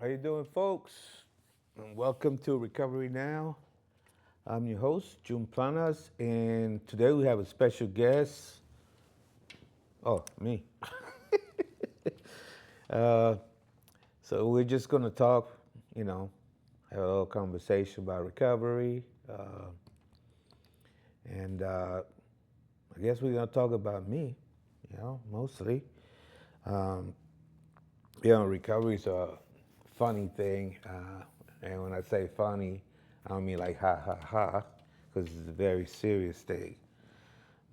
How you doing, folks? And welcome to Recovery Now. I'm your host, Jun Planas, and today we have a special guest. Oh, me. Uh, so we're just going to talk, you know, have a little conversation about recovery, and I guess we're going to talk about me, mostly. Um, Recovery is a funny thing, and when I say funny, I don't mean like ha ha ha, because it's a very serious thing.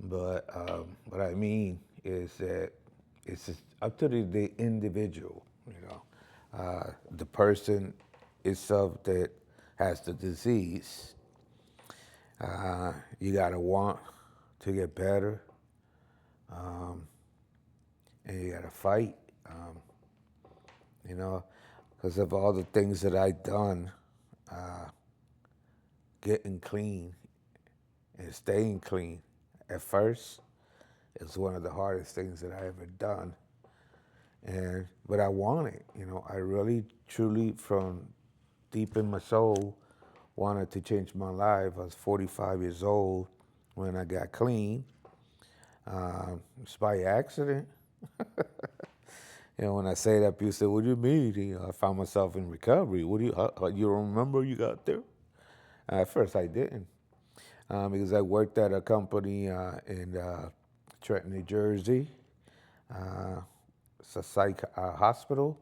But what I mean is that it's just up to the individual, the person itself that has the disease. You gotta want to get better, and you gotta fight. Um, you know, because of all the things that I've done, getting clean and staying clean at first is one of the hardest things that I ever done. But I want it, I really, truly, from deep in my soul, wanted to change my life. I was 45 years old when I got clean. It's by accident. When I say that, people say, "What do you mean?" I found myself in recovery. What do you remember you got there? At first, I didn't, because I worked at a company in Trenton, New Jersey. It's a psych hospital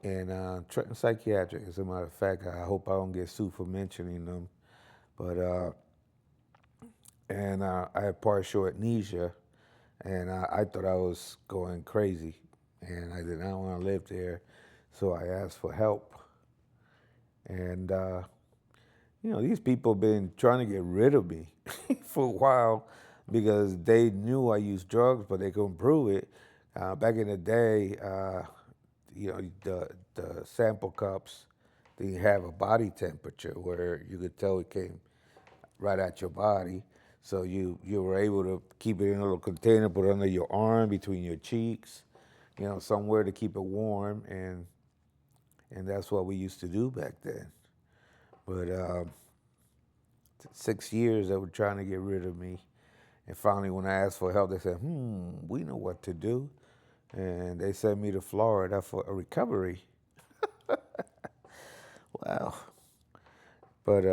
in Trenton Psychiatric. As a matter of fact, I hope I don't get sued for mentioning them. But I had partial amnesia, and I thought I was going crazy, and I did not want to live there, so I asked for help. And these people have been trying to get rid of me for a while because they knew I used drugs, but they couldn't prove it. Back in the day, the sample cups, they have a body temperature where you could tell it came right at your body. So you were able to keep it in a little container, put it under your arm, between your cheeks, somewhere to keep it warm, and that's what we used to do back then. But 6 years they were trying to get rid of me, and finally when I asked for help, they said, we know what to do. And they sent me to Florida for a recovery. Wow. But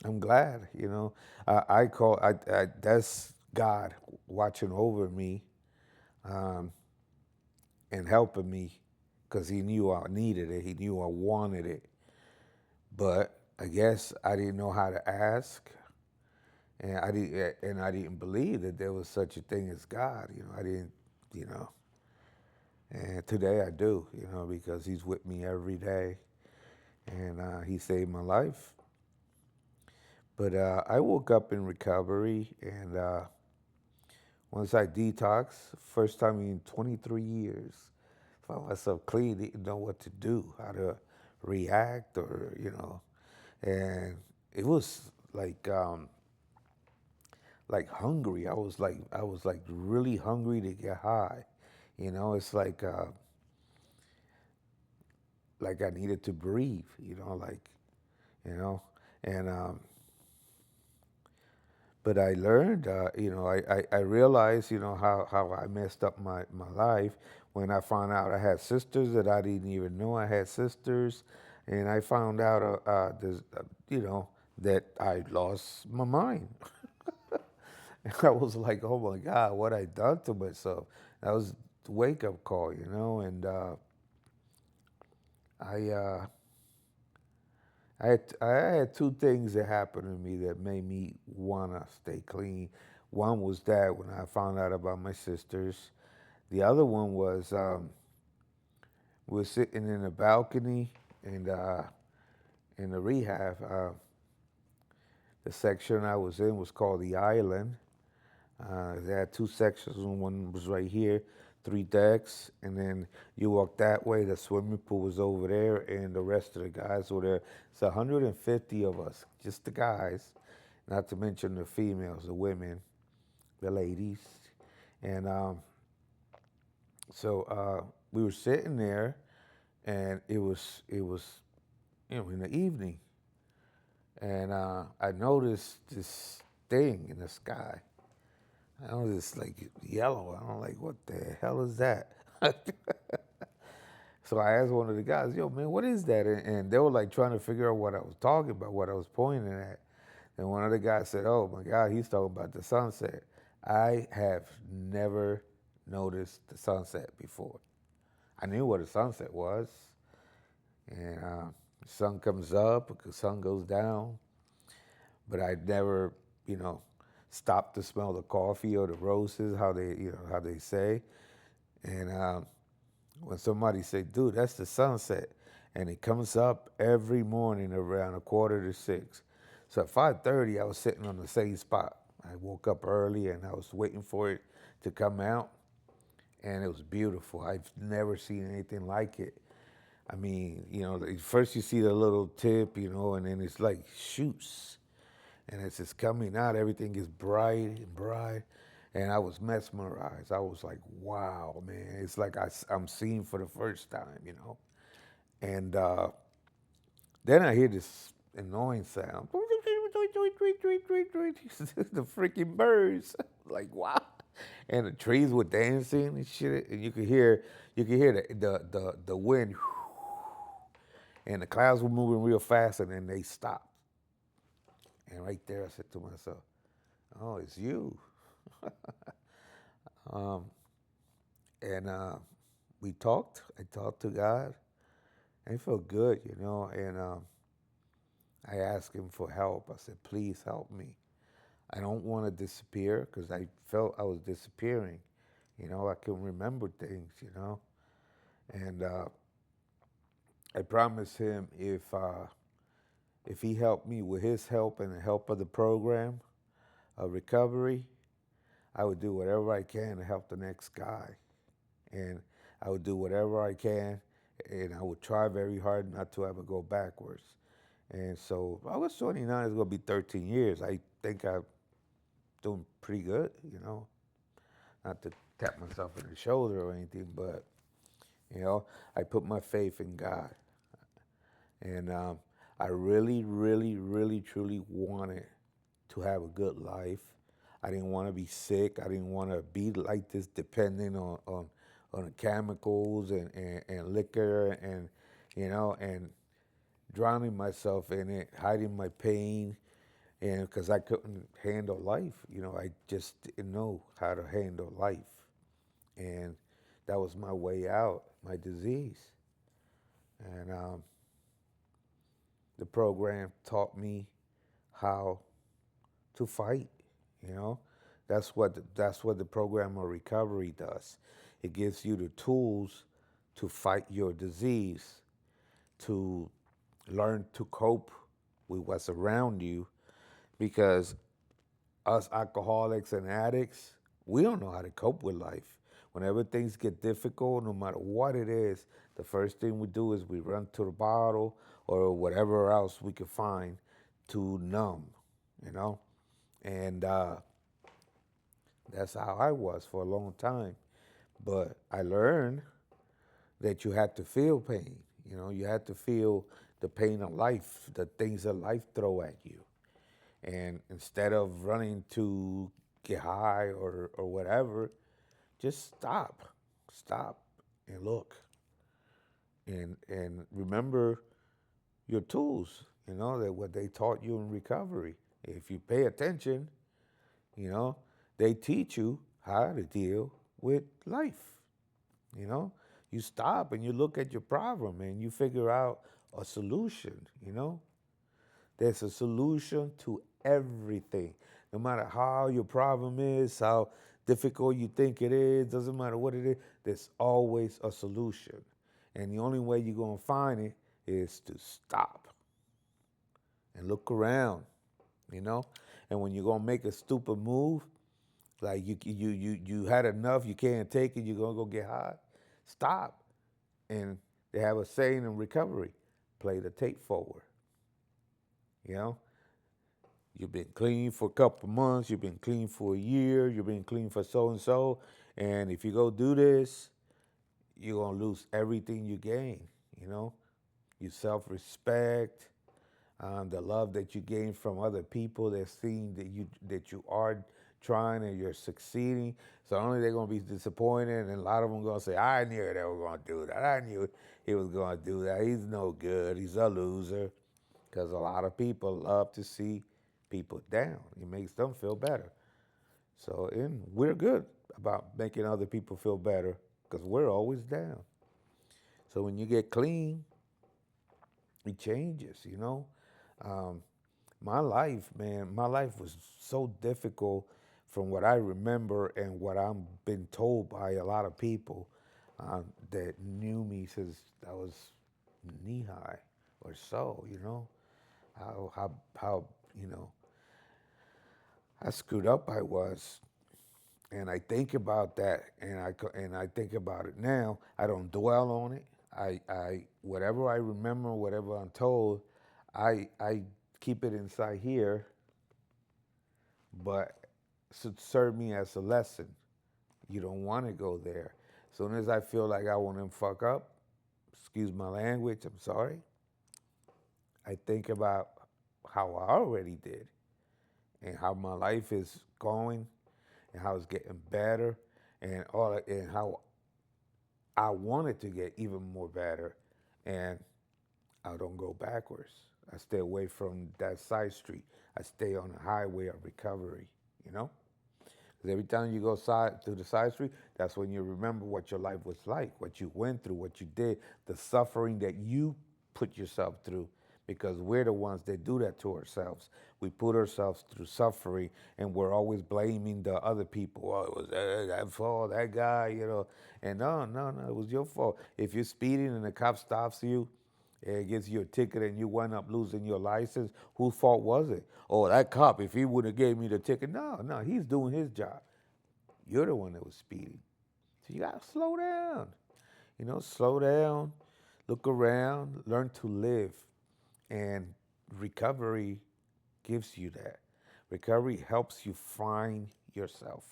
I'm glad, I call that's God watching over me, and helping me, because He knew I needed it. He knew I wanted it. But I guess I didn't know how to ask, and I didn't believe that there was such a thing as God. I didn't, And today I do, because He's with me every day, and He saved my life. But I woke up in recovery, and once I detoxed, first time in 23 years, found myself clean, didn't know what to do, how to react, and it was like hungry. I was like really hungry to get high. It's like I needed to breathe. You know, and but I learned, I realized, how I messed up my life when I found out I had sisters that I didn't even know I had sisters. And I found out, that I lost my mind. And I was like, oh my God, what I done to myself. That was the wake up call, and I, uh, I had two things that happened to me that made me want to stay clean. One was that when I found out about my sisters. The other one was we were sitting in a balcony and in the rehab. The section I was in was called the Island. They had two sections. One was right here, 3 decks, and then you walk that way. The swimming pool was over there, and the rest of the guys were there. It's 150 of us, just the guys, not to mention the females, the women, the ladies, and so we were sitting there, and it was in the evening, and I noticed this thing in the sky. I was just like yellow. I'm like, what the hell is that? So I asked one of the guys, yo, man, what is that? And they were like trying to figure out what I was talking about, what I was pointing at. And one of the guys said, oh my God, he's talking about the sunset. I have never noticed the sunset before. I knew what a sunset was. And the sun comes up, the sun goes down. But I'd never, you know, stopped to smell the coffee or the roses, how they say. And when somebody say, dude, that's the sunset, and it comes up every morning around 5:45. So at 5:30, I was sitting on the same spot. I woke up early and I was waiting for it to come out, and it was beautiful. I've never seen anything like it. I mean, first you see the little tip, and then it's like shoots, and as it's coming out, everything is bright and bright. And I was mesmerized. I was like, wow, man. It's like I'm seeing for the first time. And then I hear this annoying sound. The freaking birds. Like, wow. And the trees were dancing and shit. And you could hear the wind. And the clouds were moving real fast, and then they stopped. And right there, I said to myself, oh, it's you. Um, and we talked. I talked to God. And it felt good. And I asked him for help. I said, please help me. I don't want to disappear because I felt I was disappearing. I can remember things. And I promised him if he helped me with his help and the help of the program of recovery, I would do whatever I can to help the next guy. And I would do whatever I can, and I would try very hard not to ever go backwards. And so I was 29, it's going to be 13 years. I think I'm doing pretty good. Not to tap myself on the shoulder or anything, but, I put my faith in God. And I really, really, really, truly wanted to have a good life. I didn't want to be sick. I didn't want to be like this, depending on the chemicals and liquor and drowning myself in it, hiding my pain, and because I couldn't handle life. I just didn't know how to handle life, and that was my way out, my disease. And the program taught me how to fight. You know, that's what the program of recovery does. It gives you the tools to fight your disease, to learn to cope with what's around you, because us alcoholics and addicts, we don't know how to cope with life. Whenever things get difficult, no matter what it is, the first thing we do is we run to the bottle or whatever else we can find to numb, you know? And that's how I was for a long time. But I learned that you had to feel pain. You had to feel the pain of life, the things that life throw at you. And instead of running to get high or whatever, just stop and look and remember your tools, that what they taught you in recovery. If you pay attention, you know, they teach you how to deal with life. You know, you stop and you look at your problem and you figure out a solution. There's a solution to everything. No matter how your problem is, how difficult you think it is, doesn't matter what it is, there's always a solution. And the only way you're going to find it is to stop and look around. And when you're going to make a stupid move, like you had enough, you can't take it, you're going to go get high, stop. And they have a saying in recovery, play the tape forward. You know, you've been clean for a couple months, you've been clean for a year, you've been clean for so and so, and if you go do this, you're gonna lose everything you gain. you know, your self-respect, the love that you gain from other people that seeing that you are trying and you're succeeding. So only they're gonna be disappointed, and a lot of them gonna say, "I knew they were gonna do that. I knew he was gonna do that. He's no good. He's a loser." Because a lot of people love to see people down. It makes them feel better. So, and we're good about making other people feel better because we're always down. So when you get clean, it changes, you know. Um, my life, man, my life was so difficult from what I remember and what I'm been told by a lot of people that knew me since I was knee high or so, you know. How you know how screwed up I was, and I think about that, and I think about it now. I don't dwell on it. I whatever I remember, whatever I'm told, I keep it inside here, but should serve me as a lesson. You don't want to go there. As soon as I feel like I want to fuck up, excuse my language, I'm sorry. I think about how I already did and how my life is going and how it's getting better and how I want it to get even more better, and I don't go backwards. I stay away from that side street. I stay on the highway of recovery, you know? Because every time you go to the side street, that's when you remember what your life was like, what you went through, what you did, the suffering that you put yourself through. Because we're the ones that do that to ourselves. We put ourselves through suffering, and we're always blaming the other people. Oh, it was that fault, that guy, you know. And no, it was your fault. If you're speeding and the cop stops you, and gives you a ticket and you wind up losing your license, whose fault was it? Oh, that cop, if he would have gave me the ticket. No, he's doing his job. You're the one that was speeding. So you got to slow down. You know, slow down, look around, learn to live. And recovery gives you that. Recovery helps you find yourself,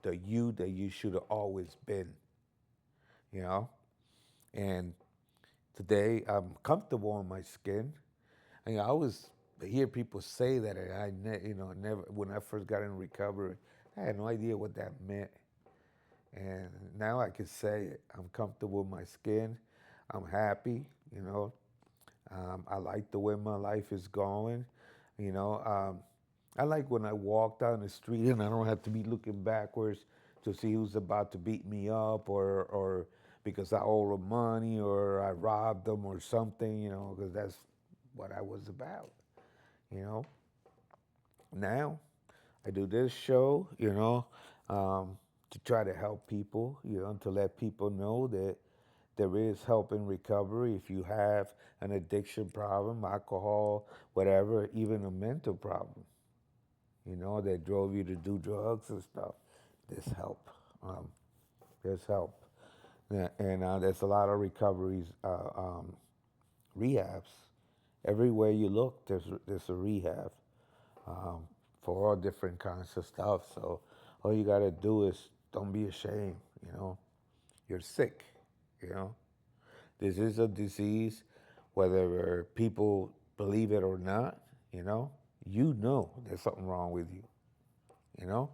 the you that you should have always been, you know? And today I'm comfortable in my skin. I always hear people say that, and never. When I first got in recovery, I had no idea what that meant, and now I can say it. I'm comfortable with my skin. I'm happy. You know, I like the way my life is going. You know, I like when I walk down the street and I don't have to be looking backwards to see who's about to beat me up or because I owe them money or I robbed them or something. You know, because that's what I was about. You know, now I do this show, to try to help people, to let people know that there is help in recovery if you have an addiction problem, alcohol, whatever, even a mental problem, that drove you to do drugs and stuff. There's help. Um, there's help. Yeah, and there's a lot of recoveries, rehabs. Everywhere you look, there's a rehab. um, for all different kinds of stuff. So all you gotta do is don't be ashamed. You're sick. You know, this is a disease, whether people believe it or not. You know there's something wrong with you. You know,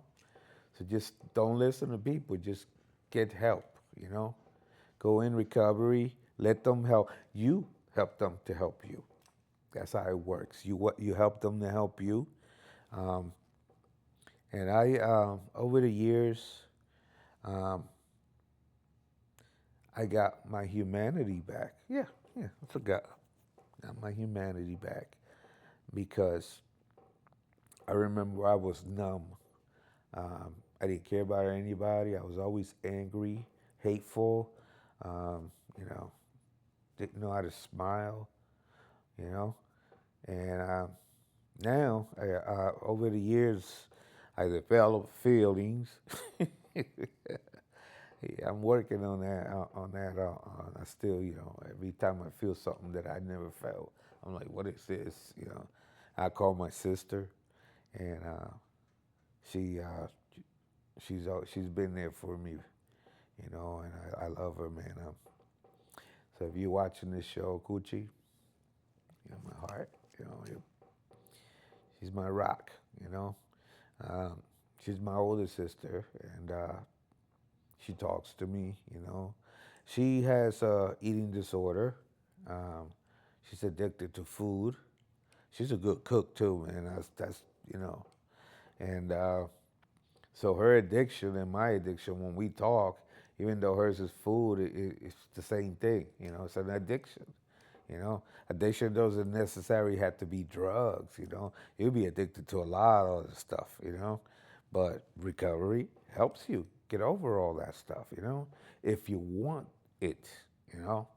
so just don't listen to people. Just get help. Go in recovery. Let them help you. Help them to help you. That's how it works. You help them to help you. Um, And over the years, um, I got my humanity back. Yeah, I forgot. Got my humanity back because I remember I was numb. I didn't care about anybody. I was always angry, hateful. Um, you know, didn't know how to smile. You know, and now over the years, I developed feelings. Yeah, I'm working on that. I still, every time I feel something that I never felt, I'm like, "What is this?" I call my sister, and she, she's been there for me, and I love her, man. So if you're watching this show, Coochie, my heart, she's my rock, you know. Um, she's my older sister, and she talks to me, you know. She has a eating disorder. Um, she's addicted to food. She's a good cook too, man. That's you know. And so her addiction and my addiction, when we talk, even though hers is food, it's the same thing. You know, it's an addiction. You know, addiction doesn't necessarily have to be drugs. You know, you'll be addicted to a lot of other stuff. You know, but recovery helps you get over all that stuff. You know, if you want it. You know,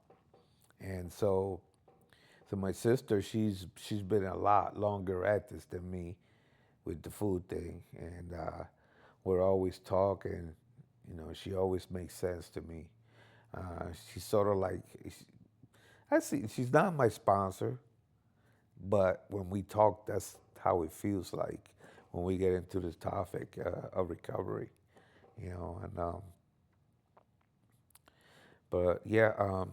and so my sister, she's been a lot longer at this than me with the food thing, and we're always talking. You know, she always makes sense to me. She's sort of like, I see, she's not my sponsor, but when we talk, that's how it feels like when we get into this topic of recovery. You know, and but yeah,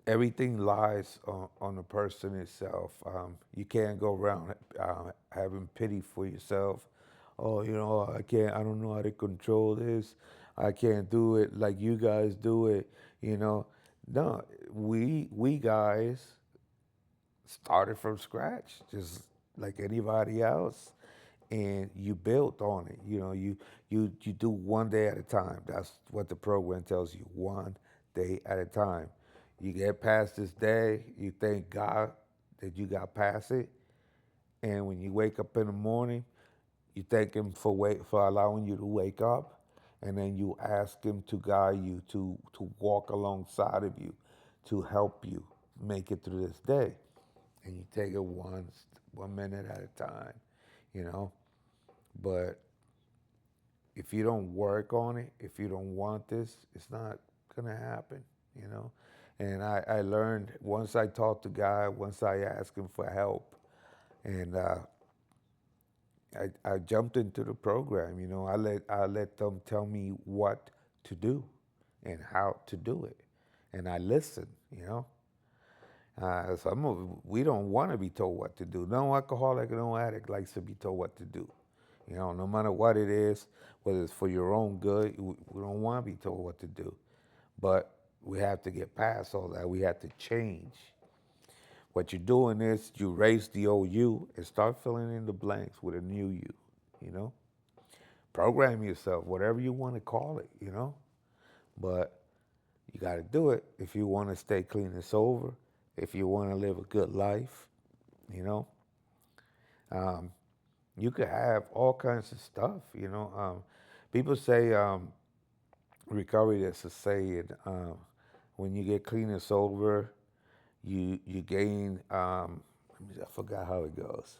everything lies on the person itself. You can't go around having pity for yourself. Oh, I can't. I don't know how to control this. I can't do it like you guys do it. You know, no, we guys started from scratch, just like anybody else, and you built on it. You do one day at a time. That's what the program tells you, one day at a time. You get past this day, you thank God that you got past it, and when you wake up in the morning, you thank Him for allowing you to wake up, and then you ask Him to guide you, to walk alongside of you, to help you make it through this day, and you take it one minute at a time, you know. But if you don't work on it, if you don't want this, it's not gonna happen, you know. And I learned once I talked to God, once I asked Him for help, and I jumped into the program. You know, I let them tell me what to do and how to do it, and I listened. You know, we don't want to be told what to do. No alcoholic, no addict likes to be told what to do. You know, no matter what it is, whether it's for your own good, we don't want to be told what to do. But we have to get past all that. We have to change. What you're doing is you erase the old you and start filling in the blanks with a new you, you know? Program yourself, whatever you want to call it, you know? But you got to do it if you want to stay clean and sober, if you want to live a good life, you know? Um, you could have all kinds of stuff, you know? People say recovery, that's a saying, when you get clean and sober, you gain, I forgot how it goes.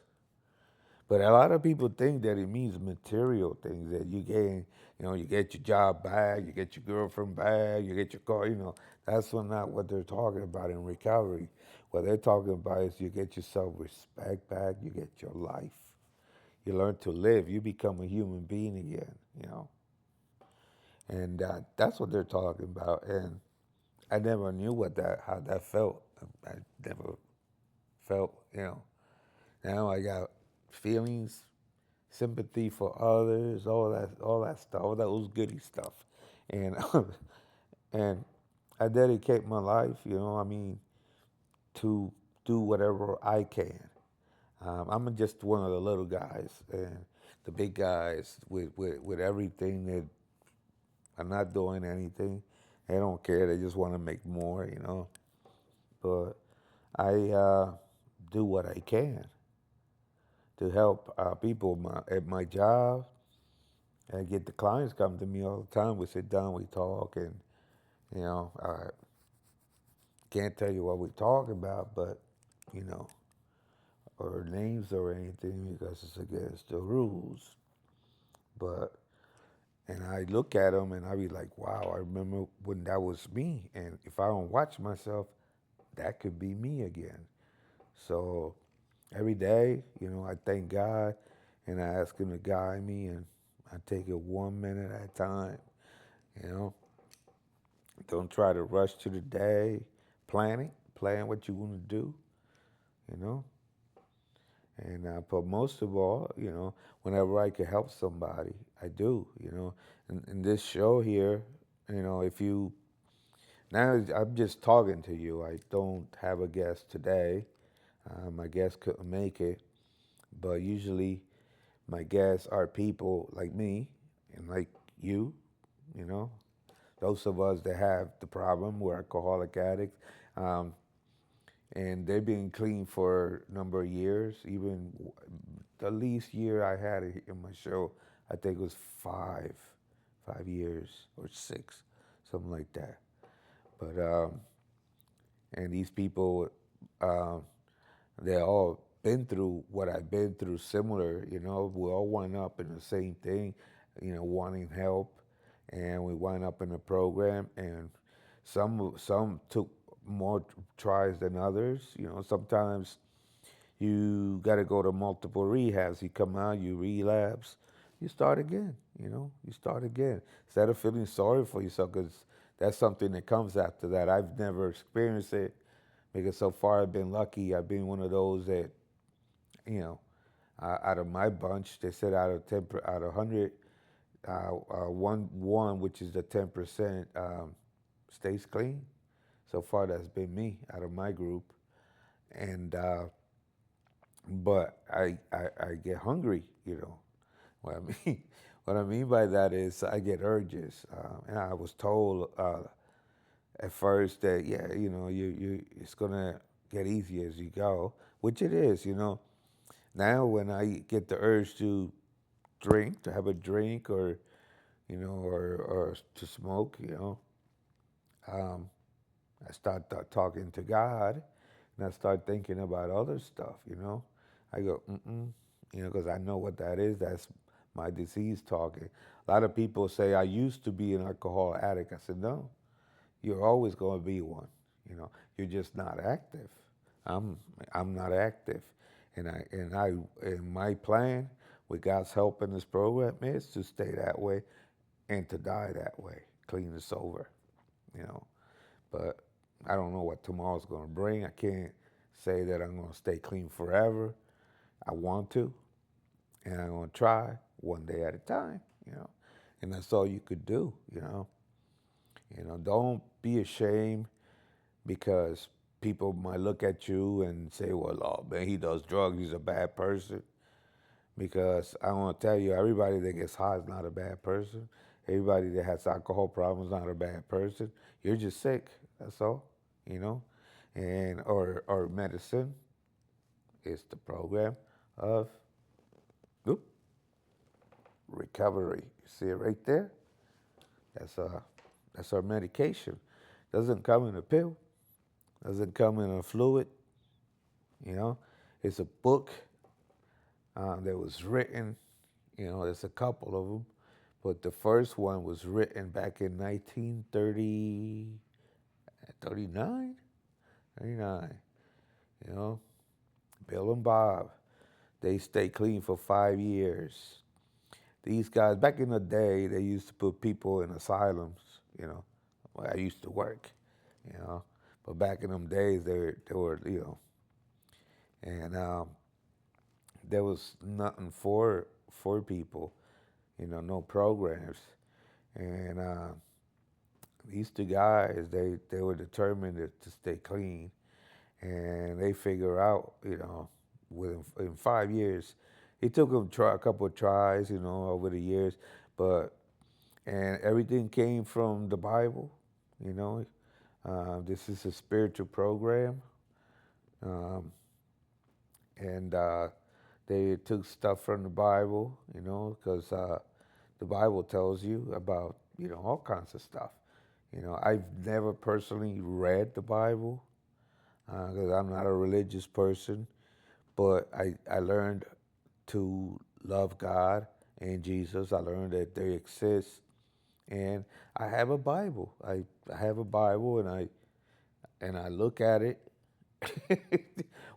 But a lot of people think that it means material things, that you gain, you get your job back, you get your girlfriend back, you get your car, That's not what they're talking about in recovery. What they're talking about is you get your self-respect back, you get your life. You learn to live, you become a human being again. And that's what they're talking about. And I never knew how that felt. I never felt. Now I got feelings, sympathy for others, all that stuff, all those goody stuff, and and I dedicate my life, I mean, to do whatever I can. I'm just one of the little guys, and the big guys with everything that are not doing anything. They don't care. They just want to make more. But I do what I can to help people at my job. I get the clients come to me all the time. We sit down, we talk, and I can't tell you what we talk about, but you know, or names or anything because it's against the rules. But and I look at them and I be like, wow, I remember when that was me, and if I don't watch myself, that could be me again. So every day, I thank God and I ask Him to guide me, and I take it one minute at a time, you know. Don't try to rush to the day. Plan what you want to do, you know. And but most of all, whenever I can help somebody, I do, In this show here, if you now I'm just talking to you. I don't have a guest today. My guest couldn't make it, but usually my guests are people like me and like you, you know, those of us that have the problem, we're alcoholic addicts, um, and they've been clean for a number of years. Even the least year I had it in my show, I think it was 5 years or 6, something like that. But and these people, um, they all been through what I've been through, similar. We all wind up in the same thing, wanting help, and we wind up in a program, and some took more tries than others. Sometimes you got to go to multiple rehabs. You come out, you relapse, you start again. You start again instead of feeling sorry for yourself, because that's something that comes after that. I've never experienced it because so far I've been lucky. I've been one of those that, you know, out of my bunch, they said out of 10, out of 100, one which is the 10%, stays clean. So far, that's been me out of my group, and but I get hungry. What I mean. What I mean by that is I get urges, and I was told at first that, yeah, you it's gonna get easier as you go, which it is. Now when I get the urge to drink, to have a drink, or or to smoke, um, I start talking to God, and I start thinking about other stuff. I go, because I know what that is. That's my disease talking. A lot of people say I used to be an alcohol addict. I said, no, you're always going to be one. You're just not active. I'm I'm not active, and my plan with God's help in this program is to stay that way and to die that way, clean and sober. You know, but I don't know what tomorrow's going to bring. I can't say that I'm going to stay clean forever. I want to, and I'm going to try one day at a time. And that's all you could do. Don't be ashamed because people might look at you and say, well, oh, man, he does drugs, he's a bad person. Because I want to tell you, everybody that gets high is not a bad person. Everybody that has alcohol problems is not a bad person. You're just sick, that's all, you know? And or medicine is the program of oop, recovery. You see it right there? That's that's our medication. Doesn't come in a pill, doesn't come in a fluid, you know? It's a book that was written, there's a couple of them, but the first one was written back in 1930, 39, 39. You know, Bill and Bob, they stayed clean for 5 years. These guys, back in the day, they used to put people in asylums, where I used to work, you know. But back in them days, they were, and there was nothing for people, no programs. And these two guys, they were determined to stay clean, and they figure out, in 5 years, it took them a couple of tries, over the years, but and everything came from the Bible, you know. This is a spiritual program, um, and they took stuff from the Bible, because the Bible tells you about, all kinds of stuff. I've never personally read the Bible because I'm not a religious person, but I learned to love God and Jesus. I learned that they exist, and I have a Bible. I have a Bible, and I look at it,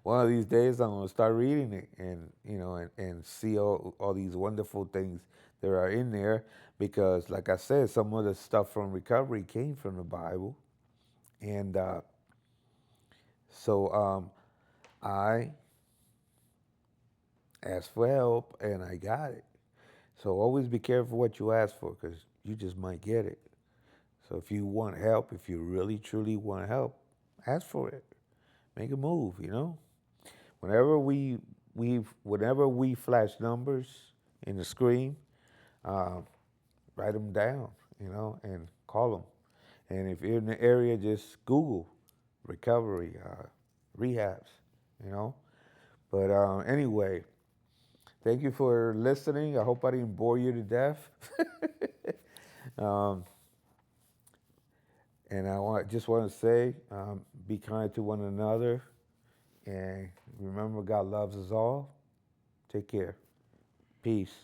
One of these days, I'm gonna start reading it, and and see all these wonderful things that are in there. Because, like I said, some of the stuff from recovery came from the Bible, and so I asked for help, and I got it. So always be careful what you ask for, because you just might get it. So if you want help, if you really truly want help, ask for it. Make a move. Whenever we flash numbers in the screen, uh, write them down. And call them. And if you're in the area, just Google recovery, rehabs. You know. But anyway, thank you for listening. I hope I didn't bore you to death. um, and just want to say, be kind to one another, and remember, God loves us all. Take care. Peace.